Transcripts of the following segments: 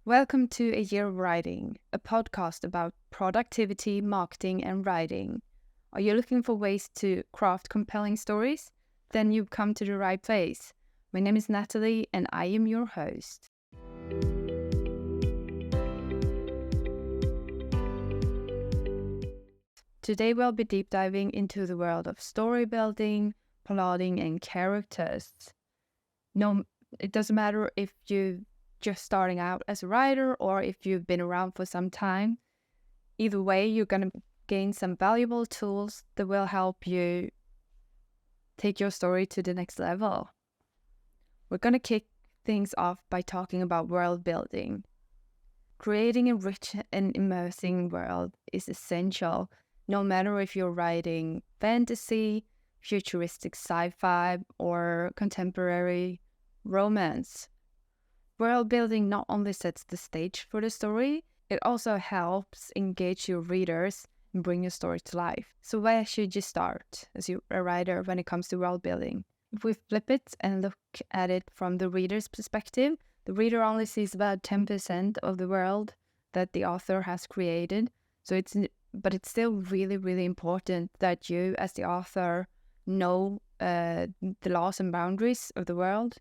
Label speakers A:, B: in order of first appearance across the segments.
A: Welcome to A Year of Writing, a podcast about productivity, marketing, and writing. Are you looking for ways to craft compelling stories? Then you've come to the right place. My name is Natalie, and I am your host. Today we'll be deep diving into the world of story building, plotting, and characters. No, it doesn't matter if you're just starting out as a writer or if you've been around for some time. Either way, you're going to gain some valuable tools that will help you take your story to the next level. We're going to kick things off by talking about world building. Creating a rich and immersing world is essential, no matter if you're writing fantasy, futuristic sci-fi, or contemporary romance. World building not only sets the stage for the story, it also helps engage your readers and bring your story to life. So where should you start as a writer when it comes to world building? If we flip it and look at it from the reader's perspective, the reader only sees about 10% of the world that the author has created. But it's still really, really important that you as the author know the laws and boundaries of the world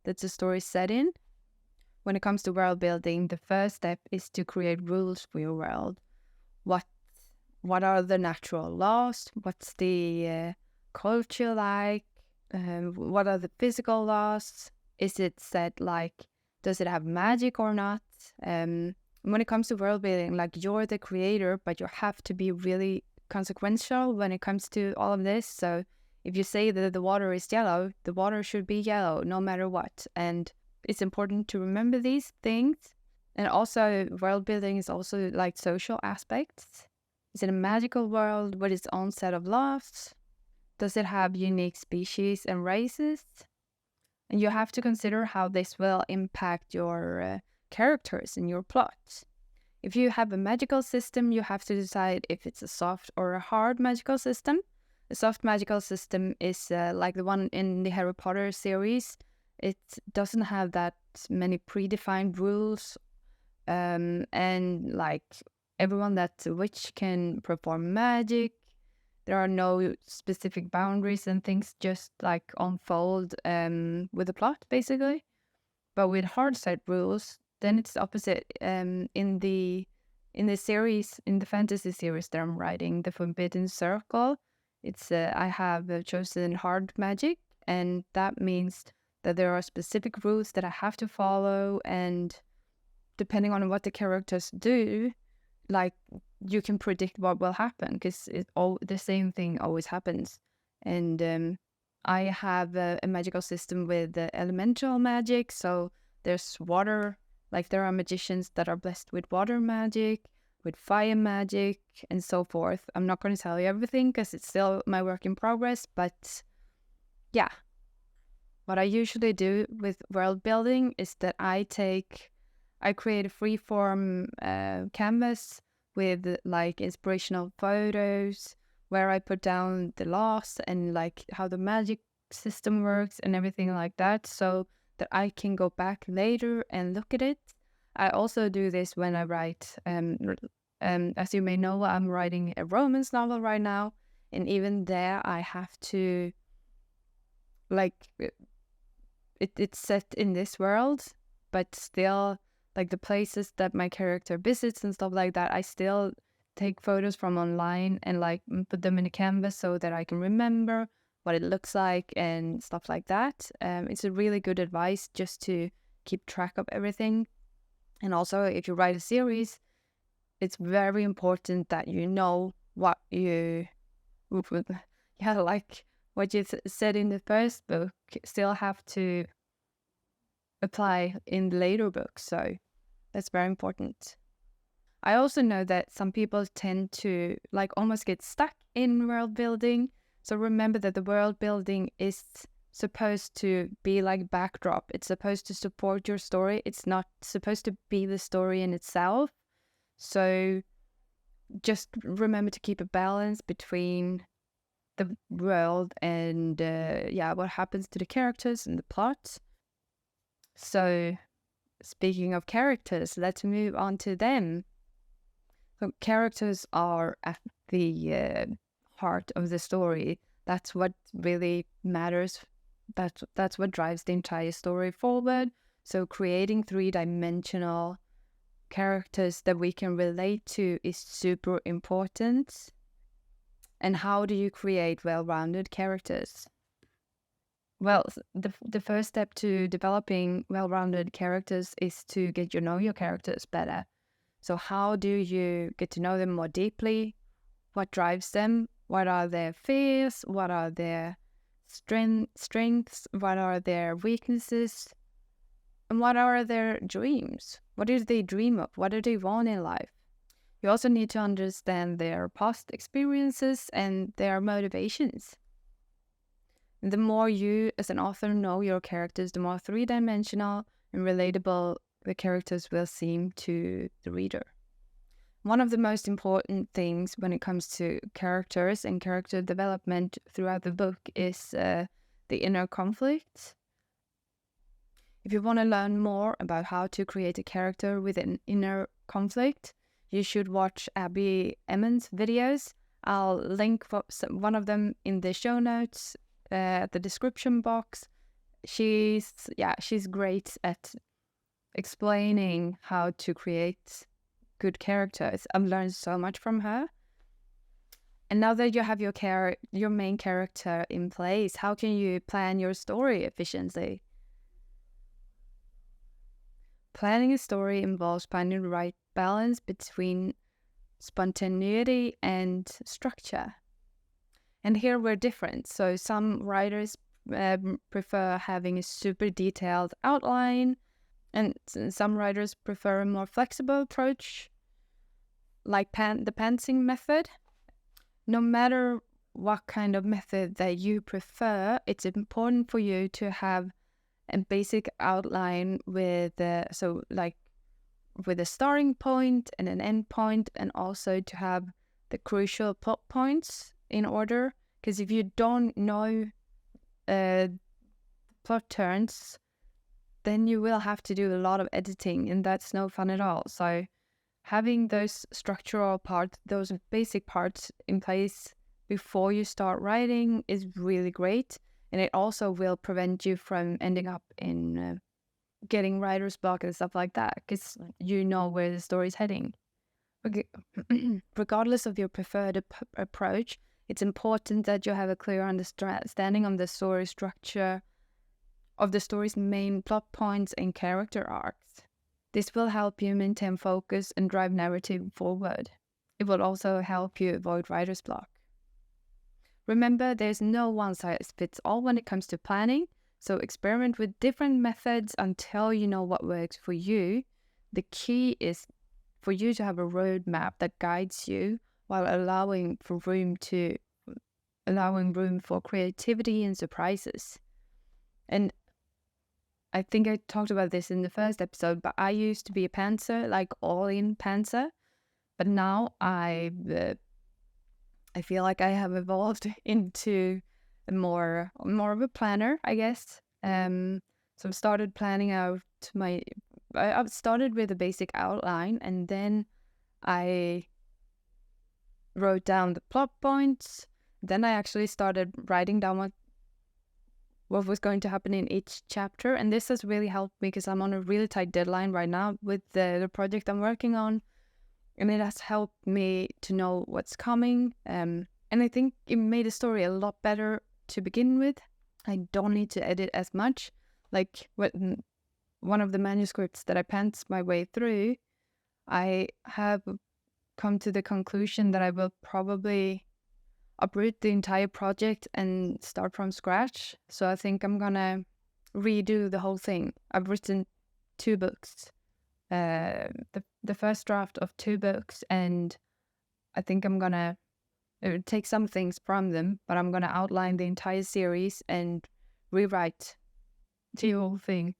A: that the story is set in. When it comes to world building, the first step is to create rules for your world. What are the natural laws? What's the culture like? What are the physical laws? Is it set like, does it have magic or not? When it comes to world building, like you're the creator, but you have to be really consequential when it comes to all of this. So if you say that the water is yellow, the water should be yellow no matter what. And it's important to remember these things. And also, world building is also like social aspects. Is it a magical world with its own set of laws? Does it have unique species and races? And you have to consider how this will impact your characters in your plot. If you have a magical system, you have to decide if it's a soft or a hard magical system. A soft magical system is like the one in the Harry Potter series. It doesn't have that many predefined rules, and like everyone that's a witch can perform magic. There are no specific boundaries and things just like unfold with the plot, basically. But with hard set rules, then it's the opposite. In the series, in the fantasy series that I'm writing, The Forbidden Circle, it's I have chosen hard magic, and that means that there are specific rules that I have to follow, and depending on what the characters do, like you can predict what will happen because the same thing always happens. And I have a magical system with elemental magic, so there's water, like there are magicians that are blessed with water magic, with fire magic, and so forth. I'm not going to tell you everything because it's still my work in progress, but yeah. What I usually do with world building is that I create a freeform canvas with like inspirational photos where I put down the laws and like how the magic system works and everything like that, so that I can go back later and look at it. I also do this when I write. As you may know, I'm writing a romance novel right now, and even there I have to like. It's set in this world, but still, like the places that my character visits and stuff like that, I still take photos from online and like put them in a canvas so that I can remember what it looks like and stuff like that. It's a really good advice just to keep track of everything. And also, if you write a series, it's very important that you know what you, like what you said in the first book still have to apply in the later books. So that's very important. I also know that some people tend to like almost get stuck in world building. So remember that the world building is supposed to be like backdrop. It's supposed to support your story. It's not supposed to be the story in itself. So just remember to keep a balance between the world and what happens to the characters and the plot. So speaking of characters, let's move on to them. So characters are at the heart of the story. That's what really matters. That's what drives the entire story forward. So creating three-dimensional characters that we can relate to is super important. And how do you create well-rounded characters? Well, the first step to developing well-rounded characters is to get to know your characters better. So how do you get to know them more deeply? What drives them? What are their fears? What are their strengths? What are their weaknesses? And what are their dreams? What do they dream of? What do they want in life? You also need to understand their past experiences and their motivations. The more you, as an author, know your characters, the more three-dimensional and relatable the characters will seem to the reader. One of the most important things when it comes to characters and character development throughout the book is the inner conflict. If you want to learn more about how to create a character with an inner conflict, you should watch Abby Emmons' videos. I'll link one of them in the show notes, the description box. She's great at explaining how to create good characters. I've learned so much from her. And now that you have your main character in place, how can you plan your story efficiently? Planning a story involves finding the right balance between spontaneity and structure. And here we're different. So some writers prefer having a super detailed outline, and some writers prefer a more flexible approach, like the pantsing method. No matter what kind of method that you prefer, it's important for you to have a basic outline with a starting point and an end point, and also to have the crucial plot points in order. Because if you don't know plot turns, then you will have to do a lot of editing, and that's no fun at all. So having those structural parts, those basic parts in place before you start writing is really great. And it also will prevent you from ending up in getting writer's block and stuff like that, because you know where the story's heading. Regardless of your preferred approach, it's important that you have a clear understanding of the story structure, of the story's main plot points and character arcs. This will help you maintain focus and drive narrative forward. It will also help you avoid writer's block. Remember, there's no one-size-fits-all when it comes to planning, so experiment with different methods until you know what works for you. The key is for you to have a roadmap that guides you while allowing room for creativity and surprises. And I think I talked about this in the first episode, but I used to be a pantser, like all-in pantser, but now I feel like I have evolved into more of a planner, I guess. So I started planning out I've started with a basic outline, and then I wrote down the plot points. Then I actually started writing down what was going to happen in each chapter, and this has really helped me because I'm on a really tight deadline right now with the project I'm working on. And it has helped me to know what's coming. And I think it made the story a lot better to begin with. I don't need to edit as much. Like one of the manuscripts that I pants my way through, I have come to the conclusion that I will probably uproot the entire project and start from scratch. So I think I'm gonna redo the whole thing. I've written 2 books. The first draft of 2 books, and I think I'm gonna take some things from them, but I'm gonna outline the entire series and rewrite the whole thing,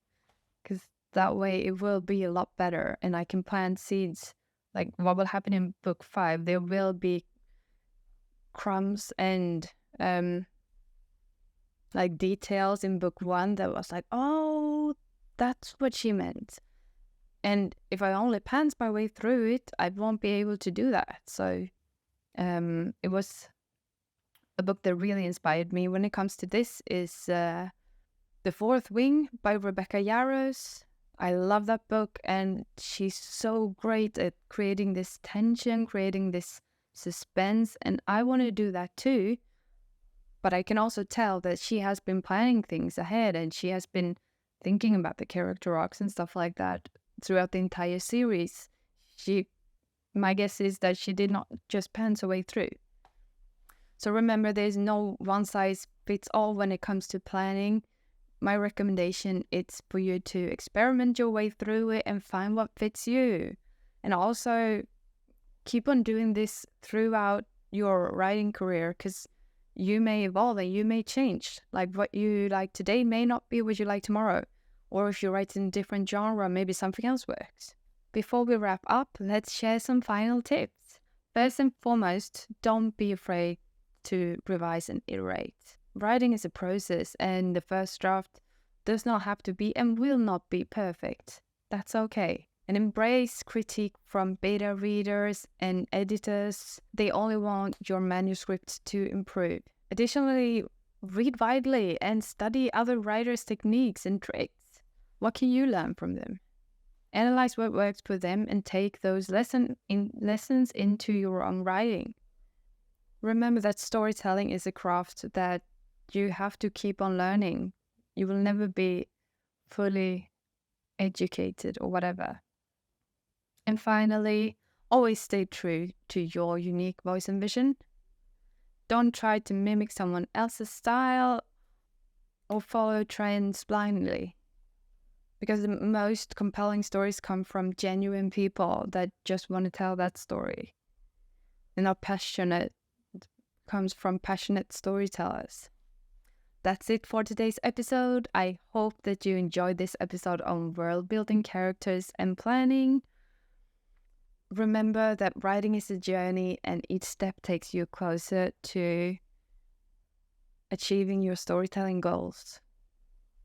A: because that way it will be a lot better, and I can plant seeds. Like what will happen in book 5, there will be crumbs and like details in book 1 that was like, oh, that's what she meant. And if I only pants my way through it, I won't be able to do that. So it was a book that really inspired me when it comes to this is The Fourth Wing by Rebecca Yarros. I love that book, and she's so great at creating this tension, creating this suspense, and I want to do that too. But I can also tell that she has been planning things ahead, and she has been thinking about the character arcs and stuff like that throughout the entire series. My guess is that she did not just pants her way through. So remember, there's no one size fits all when it comes to planning. My recommendation is for you to experiment your way through it and find what fits you. And also keep on doing this throughout your writing career, because you may evolve and you may change. Like what you like today may not be what you like tomorrow. Or if you write in a different genre, maybe something else works. Before we wrap up, let's share some final tips. First and foremost, don't be afraid to revise and iterate. Writing is a process, and the first draft does not have to be and will not be perfect. That's okay. And embrace critique from beta readers and editors. They only want your manuscript to improve. Additionally, read widely and study other writers' techniques and tricks. What can you learn from them? Analyze what works for them and take those lessons into your own writing. Remember that storytelling is a craft that you have to keep on learning. You will never be fully educated or whatever. And finally, always stay true to your unique voice and vision. Don't try to mimic someone else's style or follow trends blindly. Because the most compelling stories come from genuine people that just want to tell that story. And comes from passionate storytellers. That's it for today's episode. I hope that you enjoyed this episode on world building, characters, and planning. Remember that writing is a journey, and each step takes you closer to achieving your storytelling goals.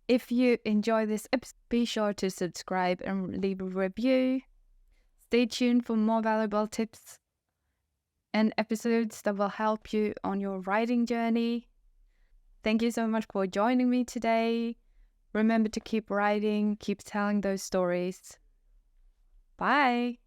A: If you enjoy this episode, be sure to subscribe and leave a review. Stay tuned for more valuable tips and episodes that will help you on your writing journey. Thank you so much for joining me today. Remember to keep writing, keep telling those stories. Bye.